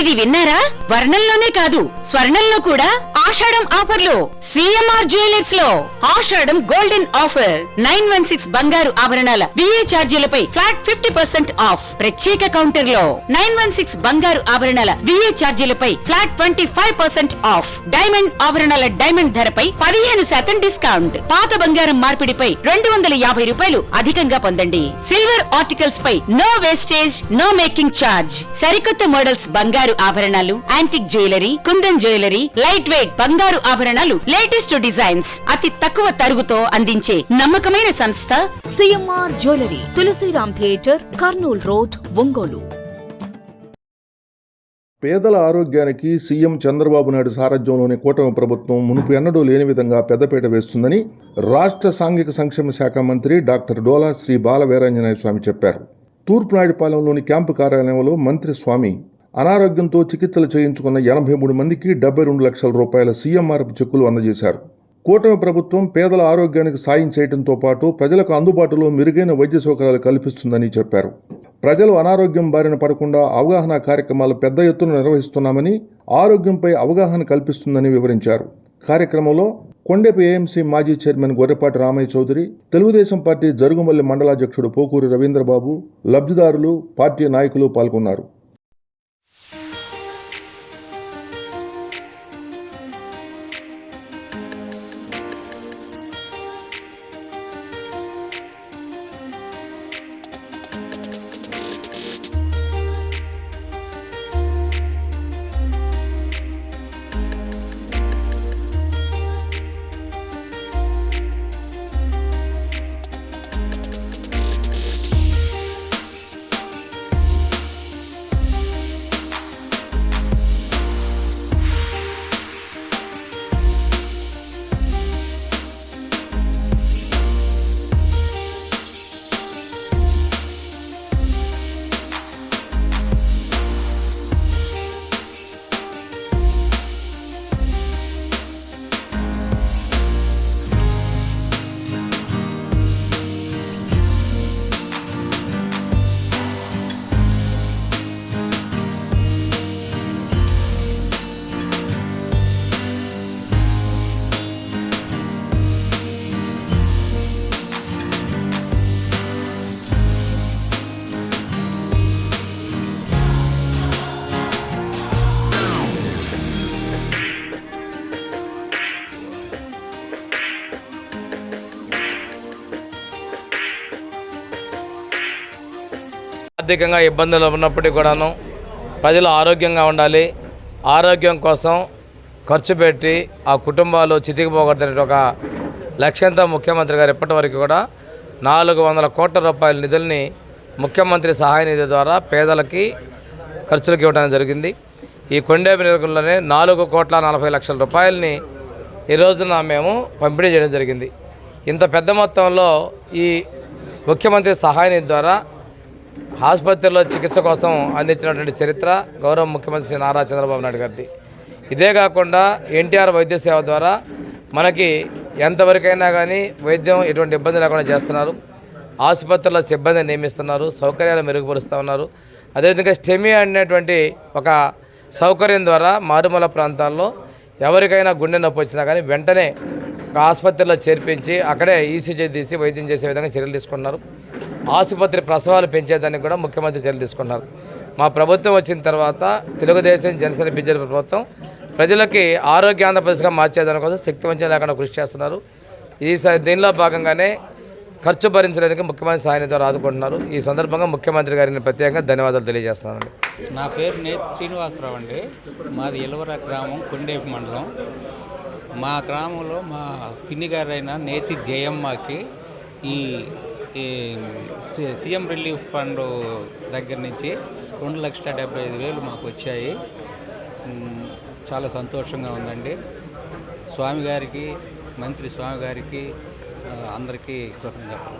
ఇది విన్నారా? వర్ణంలోనే కాదు స్వర్ణంలో కూడా ఆషాఢం ఆఫర్లు సిఎంఆర్ జ్యువెలర్స్ లో ఆషాఢం గోల్డెన్ ఆఫర్ 916 బంగారు ఆభరణాల బిఏ ఛార్జీలపై ఫ్లాట్ 50% ఆఫ్. ప్రత్యేక కౌంటర్ లో 916 బంగారు ఆభరణాల బిఏ ఛార్జీలపై ఫ్లాట్ 25% ఆఫ్. డైమండ్ ఆభరణాల డైమండ్ ధరపై 15% డిస్కౌంట్. పాత బంగారం మార్పిడిపై 250 రూపాయలు అధికంగా పొందండి. సిల్వర్ ఆర్టికల్స్ పై no wastage, no making charge. సరికొత్త మోడల్స్ బంగారు ఆభరణాలు, antique jewellery, kundan jewellery, light weight బంగారు ఆభరణాలు, లేటెస్ట్ డిజైన్స్ అతి తక్కువ తరుగుతో అందించే నమ్మకమైన సంస్థ CMR jewellery, Tulsiram theatre, Kurnool road, Ongole. పేదల ఆరోగ్యానికి సీఎం చంద్రబాబు నాయుడు సారథ్యంలోని కూటమి ప్రభుత్వం మునుపు ఎన్నడూ లేని విధంగా పెద్దపీట వేస్తుందని రాష్ట్ర సాంఘిక సంక్షేమ శాఖ మంత్రి డాక్టర్ డోలా శ్రీ బాల వీరాంజనేయ స్వామి చెప్పారు. తూర్పునాయుడుపాలెంలోని క్యాంపు కార్యాలయంలో మంత్రి స్వామి అనారోగ్యంతో చికిత్సలు చేయించుకున్న 83 మందికి 72 లక్షల రూపాయల సీఎంఆర్ఎఫ్ చెక్కులు అందజేశారు. కూటమి ప్రభుత్వం పేదల ఆరోగ్యానికి సాయం చేయడంతో పాటు ప్రజలకు అందుబాటులో మెరుగైన వైద్య సౌకర్యాలు కల్పిస్తుందని చెప్పారు. ప్రజలు అనారోగ్యం బారిన పడకుండా అవగాహన కార్యక్రమాలు పెద్ద ఎత్తున నిర్వహిస్తున్నామని, ఆరోగ్యంపై అవగాహన కల్పిస్తుందని వివరించారు. కార్యక్రమంలో కొండెపు ఏఎంసీ మాజీ చైర్మన్ గొర్రెపాటి రామయ్య చౌదరి, తెలుగుదేశం పార్టీ జరుగుమల్లి మండలాధ్యక్షుడు పోకూరి రవీంద్రబాబు, లబ్ధిదారులు, పార్టీ నాయకులు పాల్గొన్నారు. ఆర్థికంగా ఇబ్బందులు ఉన్నప్పటికీ కూడాను ప్రజలు ఆరోగ్యంగా ఉండాలి, ఆరోగ్యం కోసం ఖర్చు పెట్టి ఆ కుటుంబాలు చితికిపోకూడదనే ఒక లక్ష్యంతో ముఖ్యమంత్రి గారు ఇప్పటివరకు కూడా 400 కోట్ల రూపాయల నిధుల్ని ముఖ్యమంత్రి సహాయ నిధి ద్వారా పేదలకి ఖర్చులకు ఇవ్వడం జరిగింది. ఈ కొండేపు నియోజకవర్గంలోనే 4,40,00,000 రూపాయలని ఈ రోజున మేము పంపిణీ చేయడం జరిగింది. ఇంత పెద్ద మొత్తంలో ఈ ముఖ్యమంత్రి సహాయ నిధి ద్వారా ఆసుపత్రిలో చికిత్స కోసం అందించినటువంటి చరిత్ర గౌరవ ముఖ్యమంత్రి శ్రీ నారా చంద్రబాబు నాయుడు గారిది. ఇదే కాకుండా ఎన్టీఆర్ వైద్య సేవ ద్వారా మనకి ఎంతవరకైనా కానీ వైద్యం ఎటువంటి ఇబ్బంది లేకుండా చేస్తున్నారు. ఆసుపత్రుల్లో సిబ్బంది నియమిస్తున్నారు, సౌకర్యాలు మెరుగుపరుస్తూ ఉన్నారు. అదేవిధంగా స్టెమీ అనేటువంటి ఒక సౌకర్యం ద్వారా మారుమూల ప్రాంతాల్లో ఎవరికైనా గుండె నొప్పి వచ్చినా కానీ వెంటనే ఒక ఆసుపత్రిలో చేర్పించి అక్కడే ఈసీజీ తీసి వైద్యం చేసే విధంగా చర్యలు తీసుకున్నారు. ఆసుపత్రి ప్రసవాలు పెంచేదానికి కూడా ముఖ్యమంత్రి చర్యలు తీసుకున్నారు. మా ప్రభుత్వం వచ్చిన తర్వాత తెలుగుదేశం, జనసేన, బీజేపీ ప్రభుత్వం ప్రజలకి ఆరోగ్య ఆంధ్రప్రదేశ్గా మార్చేదాని కోసం శక్తివంచన లేకుండా కృషి చేస్తున్నారు. దీనిలో భాగంగానే ఖర్చు భరించడానికి ముఖ్యమంత్రి సహాయ నిధి ద్వారా ఆదుకుంటున్నారు. ఈ సందర్భంగా ముఖ్యమంత్రి గారిని ప్రత్యేకంగా ధన్యవాదాలు తెలియజేస్తున్నానండి. నా పేరు నేతి శ్రీనివాసరావు అండి. మాది ఎలవర గ్రామం, కొండేపు మండలం. మా గ్రామంలో మా పిన్ని గారైన నేతి జయమ్మకి ఈ సీఎం రిలీఫ్ ఫండ్ దగ్గర నుంచి 2,75,000 మాకు వచ్చాయి. చాలా సంతోషంగా ఉందండి. స్వామి గారికి, మంత్రి స్వామి గారికి అందరికీ కృతజ్ఞతలు.